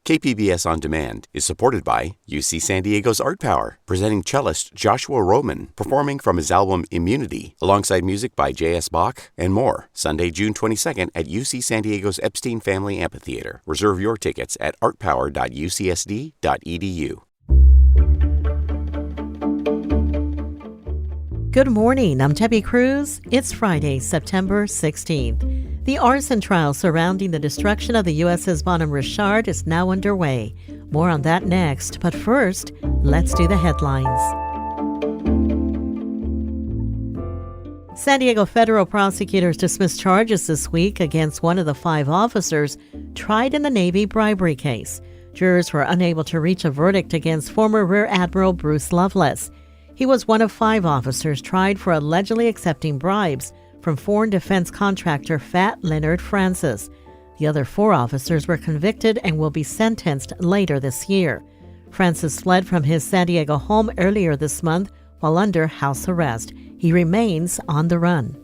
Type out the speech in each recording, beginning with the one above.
KPBS On Demand is supported by UC San Diego's Art Power, presenting cellist Joshua Roman, performing from his album Immunity, alongside music by J.S. Bach and more, Sunday, June 22nd at UC San Diego's Epstein Family Amphitheater. Reserve your tickets at artpower.ucsd.edu. Good morning, I'm Debbie Cruz. It's Friday, September 16th. The arson trial surrounding the destruction of the USS Bonhomme Richard is now underway. More on that next, but first, let's do the headlines. San Diego federal prosecutors dismissed charges this week against one of the 5 officers tried in the Navy bribery case. Jurors were unable to reach a verdict against former Rear Admiral Bruce Loveless. He was one of 5 officers tried for allegedly accepting bribes from foreign defense contractor Fat Leonard Francis. The other 4 officers were convicted and will be sentenced later this year. Francis fled from his San Diego home earlier this month while under house arrest. He remains on the run.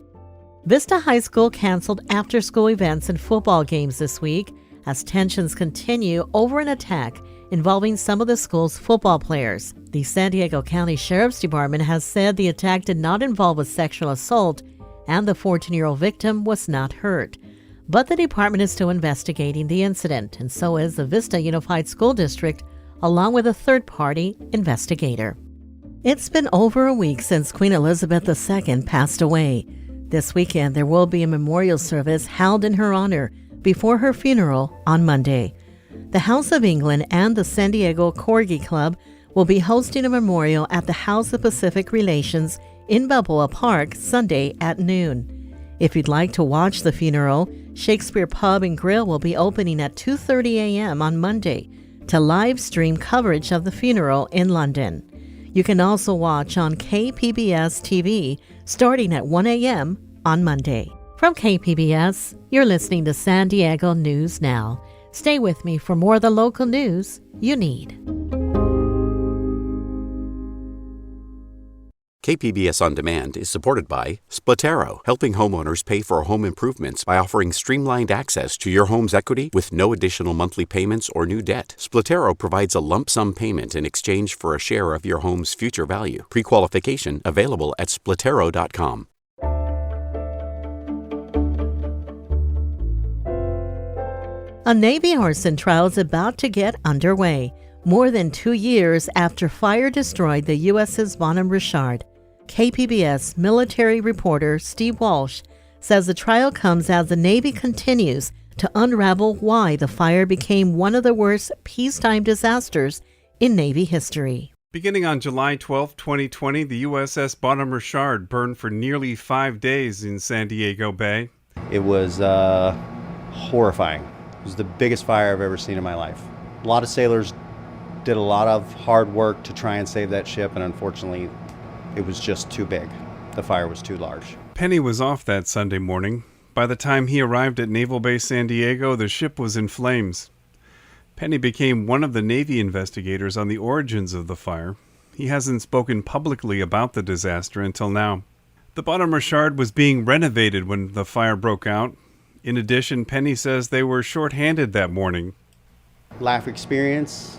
Vista High School canceled after-school events and football games this week as tensions continue over an attack involving some of the school's football players. The San Diego County Sheriff's Department has said the attack did not involve a sexual assault and the 14-year-old victim was not hurt. But the department is still investigating the incident, and so is the Vista Unified School District, along with a third-party investigator. It's been over a week since Queen Elizabeth II passed away. This weekend, there will be a memorial service held in her honor before her funeral on Monday. The House of England and the San Diego Corgi Club will be hosting a memorial at the House of Pacific Relations in Balboa Park Sunday at noon. If you'd like to watch the funeral, Shakespeare Pub and Grill will be opening at 2:30 a.m. on Monday to live stream coverage of the funeral in London. You can also watch on KPBS TV starting at 1 a.m. on Monday. From KPBS, you're listening to San Diego News Now. Stay with me for more of the local news you need. KPBS On Demand is supported by Splatero, helping homeowners pay for home improvements by offering streamlined access to your home's equity with no additional monthly payments or new debt. Splatero provides a lump sum payment in exchange for a share of your home's future value. Pre-qualification available at splatero.com. A Navy arson trial is about to get underway, more than 2 years after fire destroyed the USS Bonhomme Richard. KPBS military reporter Steve Walsh says the trial comes as the Navy continues to unravel why the fire became one of the worst peacetime disasters in Navy history. Beginning on July 12, 2020, the USS Bonhomme Richard burned for nearly 5 days in San Diego Bay. It was horrifying. It was the biggest fire I've ever seen in my life. A lot of sailors did a lot of hard work to try and save that ship, and unfortunately, it was just too big. The fire was too large. Penny was off that Sunday morning. By the time he arrived at Naval Base San Diego, the ship was in flames. Penny became one of the Navy investigators on the origins of the fire. He hasn't spoken publicly about the disaster until now. The Bonhomme Richard was being renovated when the fire broke out. In addition, Penny says they were short-handed that morning. Lack of experience,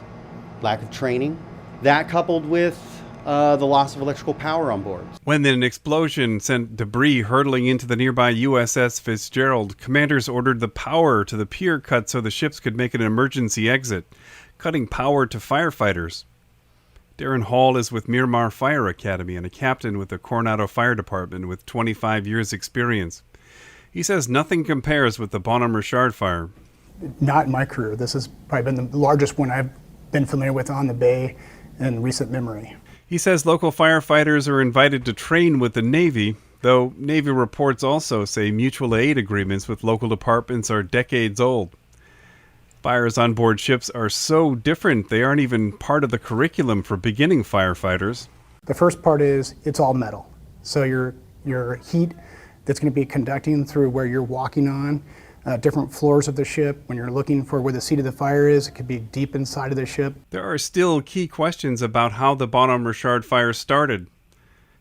lack of training, that coupled with the loss of electrical power on board. When an explosion sent debris hurtling into the nearby USS Fitzgerald, commanders ordered the power to the pier cut so the ships could make an emergency exit, cutting power to firefighters. Darren Hall is with Miramar Fire Academy and a captain with the Coronado Fire Department with 25 years experience. He says nothing compares with the Bonhomme Richard fire. Not in my career. This has probably been the largest one I've been familiar with on the Bay in recent memory. He says local firefighters are invited to train with the Navy, though Navy reports also say mutual aid agreements with local departments are decades old. Fires on board ships are so different they aren't even part of the curriculum for beginning firefighters. The first part is it's all metal. So your heat that's going to be conducting through where you're walking on, different floors of the ship. When you're looking for where the seat of the fire is, it could be deep inside of the ship. There are still key questions about how the Bonhomme Richard fire started.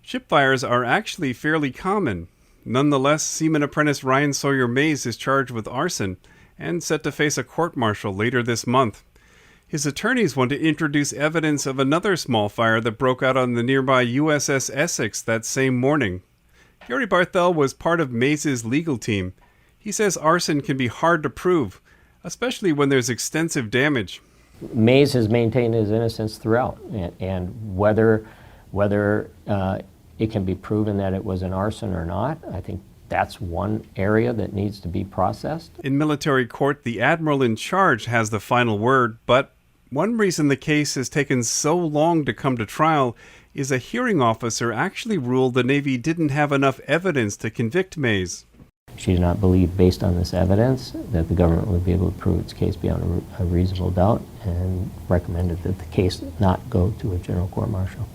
Ship fires are actually fairly common. Nonetheless, Seaman Apprentice Ryan Sawyer Mays is charged with arson and set to face a court-martial later this month. His attorneys want to introduce evidence of another small fire that broke out on the nearby USS Essex that same morning. Gary Barthel was part of Mays' legal team. He says arson can be hard to prove, especially when there's extensive damage. Mays has maintained his innocence throughout, and whether it can be proven that it was an arson or not, I think that's one area that needs to be processed. In military court, the admiral in charge has the final word, but one reason the case has taken so long to come to trial is a hearing officer actually ruled the Navy didn't have enough evidence to convict Mays. She did not believe, based on this evidence, that the government would be able to prove its case beyond a reasonable doubt, and recommended that the case not go to a general court-martial.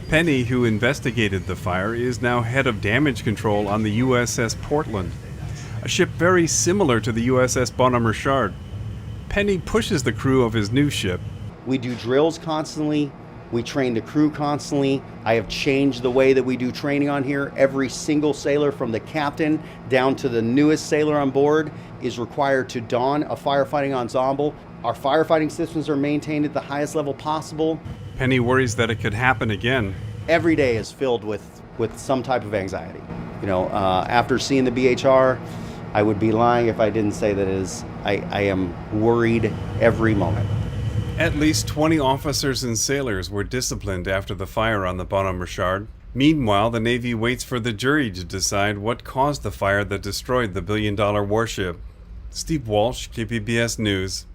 Penny, who investigated the fire, is now head of damage control on the USS Portland, a ship very similar to the USS Bonhomme Richard. Penny pushes the crew of his new ship. We do drills constantly. We train the crew constantly. I have changed the way that we do training on here. Every single sailor, from the captain down to the newest sailor on board, is required to don a firefighting ensemble. Our firefighting systems are maintained at the highest level possible. Penny worries that it could happen again. Every day is filled with some type of anxiety. After seeing the BHR, I would be lying if I didn't say that I am worried every moment. At least 20 officers and sailors were disciplined after the fire on the Bonhomme Richard. Meanwhile, the Navy waits for the jury to decide what caused the fire that destroyed the billion-dollar warship. Steve Walsh, KPBS News.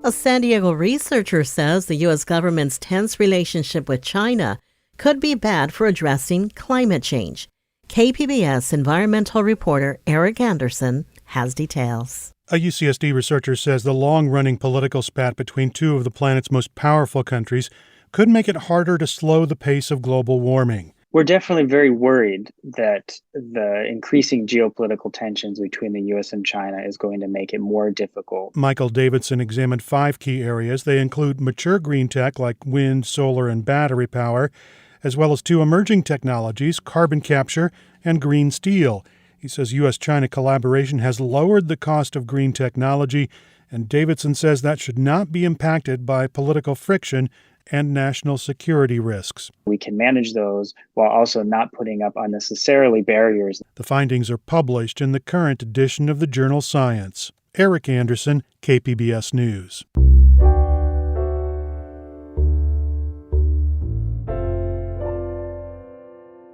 A San Diego researcher says the U.S. government's tense relationship with China could be bad for addressing climate change. KPBS environmental reporter Eric Anderson has details. A UCSD researcher says the long-running political spat between two of the planet's most powerful countries could make it harder to slow the pace of global warming. We're definitely very worried that the increasing geopolitical tensions between the U.S. and China is going to make it more difficult. Michael Davidson examined 5 key areas. They include mature green tech like wind, solar, and battery power, as well as 2 emerging technologies, carbon capture and green steel. He says U.S.-China collaboration has lowered the cost of green technology, and Davidson says that should not be impacted by political friction and national security risks. We can manage those while also not putting up unnecessarily barriers. The findings are published in the current edition of the journal Science. Eric Anderson, KPBS News.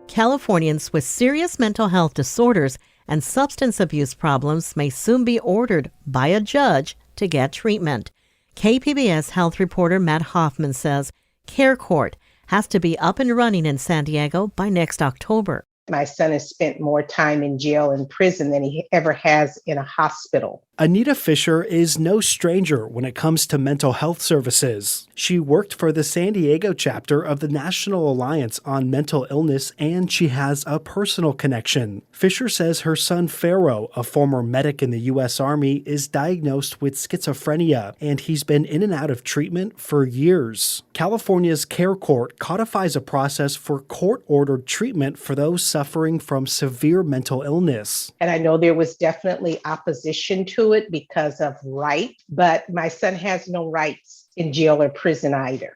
Californians with serious mental health disorders and substance abuse problems may soon be ordered by a judge to get treatment. KPBS health reporter Matt Hoffman says Care Court has to be up and running in San Diego by next October. My son has spent more time in jail and prison than he ever has in a hospital. Anita Fisher is no stranger when it comes to mental health services. She worked for the San Diego chapter of the National Alliance on Mental Illness, and she has a personal connection. Fisher says her son Pharaoh, a former medic in the U.S. Army, is diagnosed with schizophrenia, and he's been in and out of treatment for years. California's Care Court codifies a process for court-ordered treatment for those suffering from severe mental illness. And I know there was definitely opposition to it because of right, but my son has no rights in jail or prison either.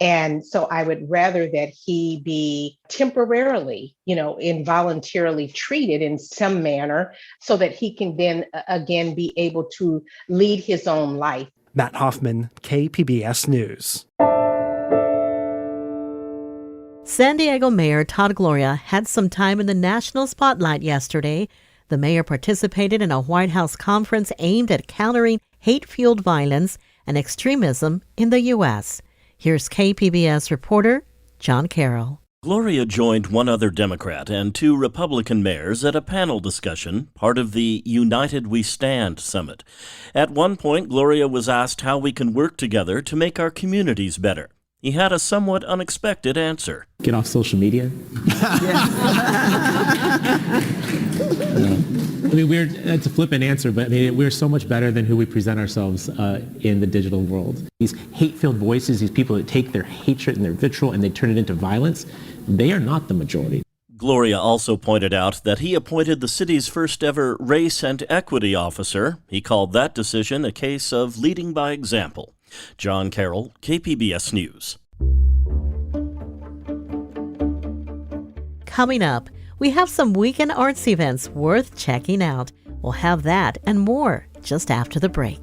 And so I would rather that he be temporarily, involuntarily treated in some manner so that he can then again be able to lead his own life. Matt Hoffman, KPBS News. San Diego Mayor Todd Gloria had some time in the national spotlight yesterday. The mayor participated in a White House conference aimed at countering hate-fueled violence and extremism in the U.S. Here's KPBS reporter John Carroll. Gloria joined one other Democrat and 2 Republican mayors at a panel discussion, part of the United We Stand summit. At one point, Gloria was asked how we can work together to make our communities better. He had a somewhat unexpected answer. Get off social media. It's a flippant answer, but we're so much better than who we present ourselves in the digital world. These hate-filled voices, these people that take their hatred and their vitriol and they turn it into violence, they are not the majority. Gloria also pointed out that he appointed the city's first ever race and equity officer. He called that decision a case of leading by example. John Carroll, KPBS News. Coming up, we have some weekend arts events worth checking out. We'll have that and more just after the break.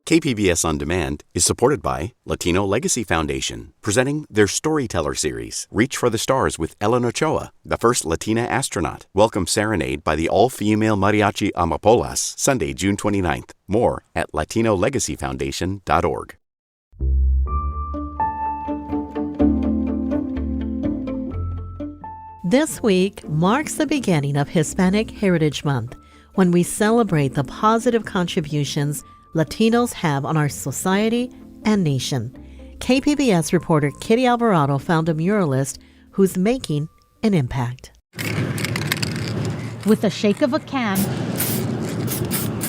KPBS On Demand is supported by Latino Legacy Foundation, presenting their Storyteller series, Reach for the Stars with Ellen Ochoa, the first Latina astronaut. Welcome Serenade by the all-female mariachi Amapolas, Sunday, June 29th. More at latinolegacyfoundation.org. This week marks the beginning of Hispanic Heritage Month, when we celebrate the positive contributions Latinos have on our society and nation. KPBS reporter Kitty Alvarado found a muralist who's making an impact. With a shake of a can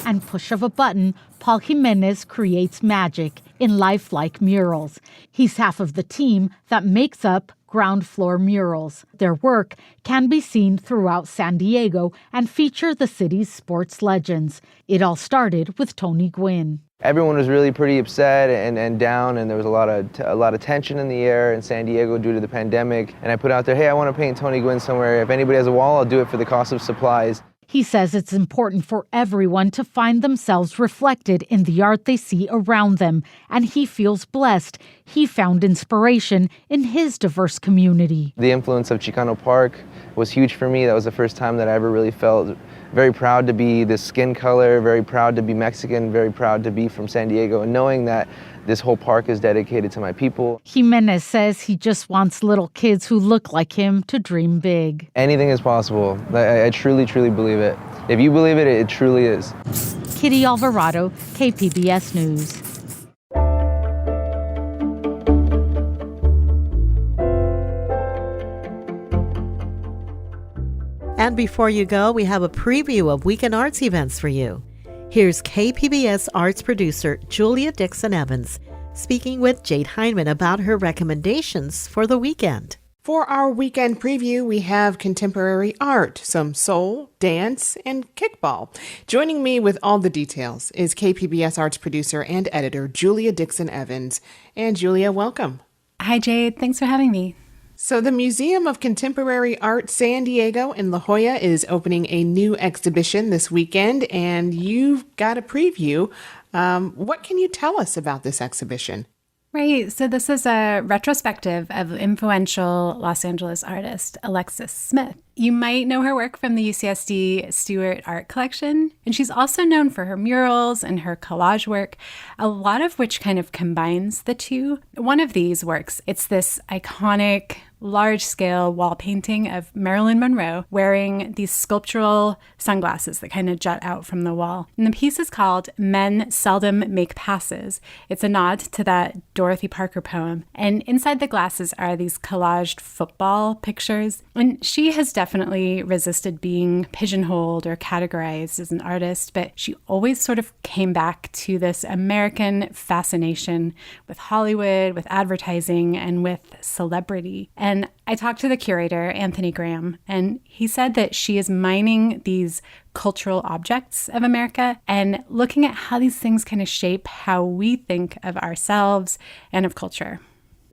and push of a button, Paul Jimenez creates magic in lifelike murals. He's half of the team that makes up Ground Floor Murals. Their work can be seen throughout San Diego and feature the city's sports legends. It all started with Tony Gwynn. Everyone was really pretty upset and down, and there was a lot of tension in the air in San Diego due to the pandemic. And I put out there, hey, I want to paint Tony Gwynn somewhere. If anybody has a wall, I'll do it for the cost of supplies. He says it's important for everyone to find themselves reflected in the art they see around them, and he feels blessed. He found inspiration in his diverse community. The influence of Chicano Park was huge for me. That was the first time that I ever really felt very proud to be this skin color, very proud to be Mexican, very proud to be from San Diego, and knowing that this whole park is dedicated to my people. Jimenez says he just wants little kids who look like him to dream big. Anything is possible. I truly, truly believe it. If you believe it, it truly is. Kitty Alvarado, KPBS News. And before you go, we have a preview of weekend arts events for you. Here's KPBS arts producer Julia Dixon-Evans speaking with Jade Heinman about her recommendations for the weekend. For our weekend preview, we have contemporary art, some soul, dance, and kickball. Joining me with all the details is KPBS arts producer and editor Julia Dixon-Evans. And Julia, welcome. Hi, Jade. Thanks for having me. So the Museum of Contemporary Art San Diego in La Jolla is opening a new exhibition this weekend, and you've got a preview. What can you tell us about this exhibition? Right. So this is a retrospective of influential Los Angeles artist Alexis Smith. You might know her work from the UCSD Stewart Art Collection, and she's also known for her murals and her collage work, a lot of which kind of combines the two. One of these works, it's this iconic large-scale wall painting of Marilyn Monroe wearing these sculptural sunglasses that kind of jut out from the wall. And the piece is called Men Seldom Make Passes. It's a nod to that Dorothy Parker poem. And inside the glasses are these collaged football pictures. And she has definitely resisted being pigeonholed or categorized as an artist, but she always sort of came back to this American fascination with Hollywood, with advertising, and with celebrity. And I talked to the curator, Anthony Graham, and he said that she is mining these cultural objects of America and looking at how these things kind of shape how we think of ourselves and of culture.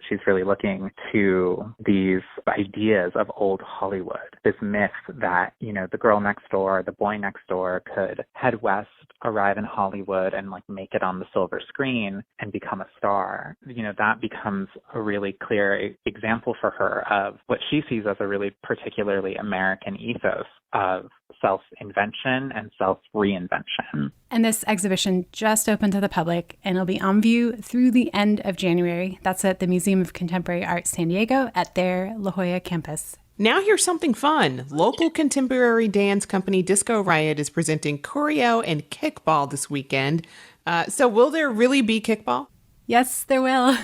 She's really looking to these ideas of old Hollywood, this myth that, you know, the girl next door, the boy next door could head west, arrive in Hollywood and like make it on the silver screen and become a star. You know, that becomes a really clear example for her of what she sees as a really particularly American ethos of self-invention and self-reinvention. And this exhibition just opened to the public, and it'll be on view through the end of January. That's at the Museum of Contemporary Art San Diego at their La Jolla campus. Now here's something fun. Local contemporary dance company Disco Riot is presenting choreo and kickball this weekend. So will there really be kickball? Yes, there will.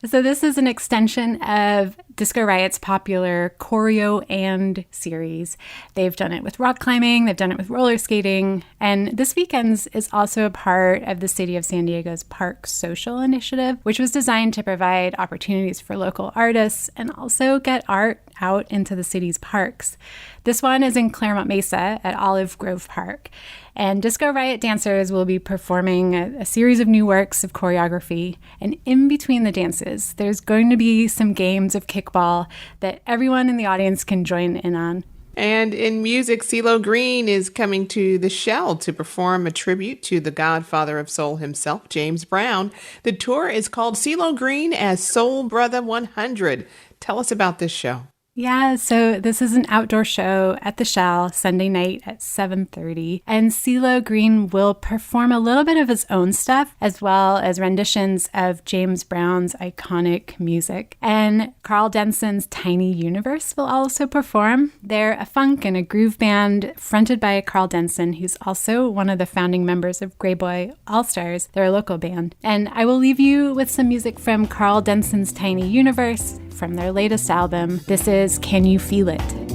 So this is an extension of Disco Riot's popular Choreo and series. They've done it with rock climbing, they've done it with roller skating, and this weekend's is also a part of the City of San Diego's Park Social Initiative, which was designed to provide opportunities for local artists and also get art out into the city's parks. This one is in Claremont Mesa at Olive Grove Park. And Disco Riot dancers will be performing a series of new works of choreography. And in between the dances, there's going to be some games of kickball that everyone in the audience can join in on. And in music, CeeLo Green is coming to the Shell to perform a tribute to the godfather of soul himself, James Brown. The tour is called CeeLo Green as Soul Brother 100. Tell us about this show. Yeah, so this is an outdoor show at the Shell Sunday night at 7:30, and CeeLo Green will perform a little bit of his own stuff as well as renditions of James Brown's iconic music. And Carl Denson's Tiny Universe will also perform. They're a funk and a groove band fronted by Carl Denson, who's also one of the founding members of Grey Boy All-Stars. They're a local band. And I will leave you with some music from Carl Denson's Tiny Universe from their latest album. This is Can You Feel It? When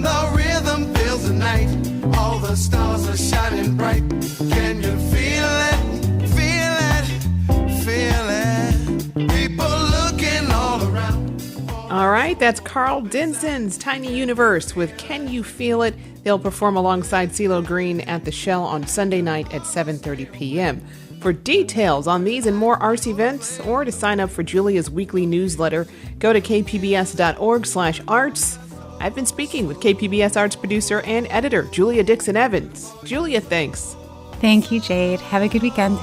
the rhythm fills the night, all the stars are shining bright. Can you feel it? Feel it? Feel it? People looking all around. All right, that's Carl Denson's Tiny Universe with Can You Feel It? They'll perform alongside CeeLo Green at the Shell on Sunday night at 7:30 p.m. For details on these and more arts events, or to sign up for Julia's weekly newsletter, go to kpbs.org/arts. I've been speaking with KPBS arts producer and editor Julia Dixon Evans. Julia, thanks. Thank you, Jade. Have a good weekend.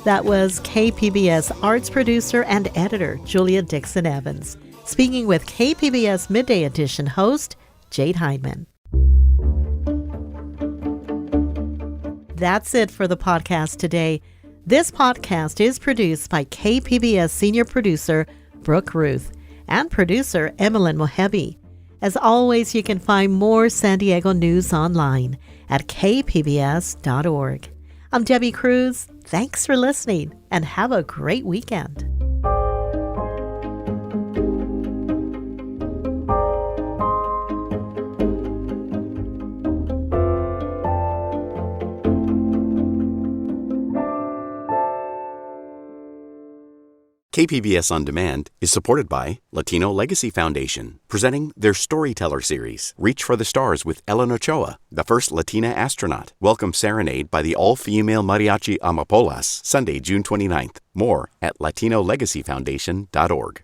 That was KPBS arts producer and editor Julia Dixon Evans, speaking with KPBS Midday Edition host Jade Hindman. That's it for the podcast today. This podcast is produced by KPBS senior producer Brooke Ruth and producer Emmeline Mohebi. As always, you can find more San Diego news online at kpbs.org. I'm Debbie Cruz. Thanks for listening and have a great weekend. KPBS On Demand is supported by Latino Legacy Foundation, presenting their Storyteller series, Reach for the Stars with Ellen Ochoa, the first Latina astronaut. Welcome Serenade by the all-female mariachi Amapolas, Sunday, June 29th. More at latinolegacyfoundation.org.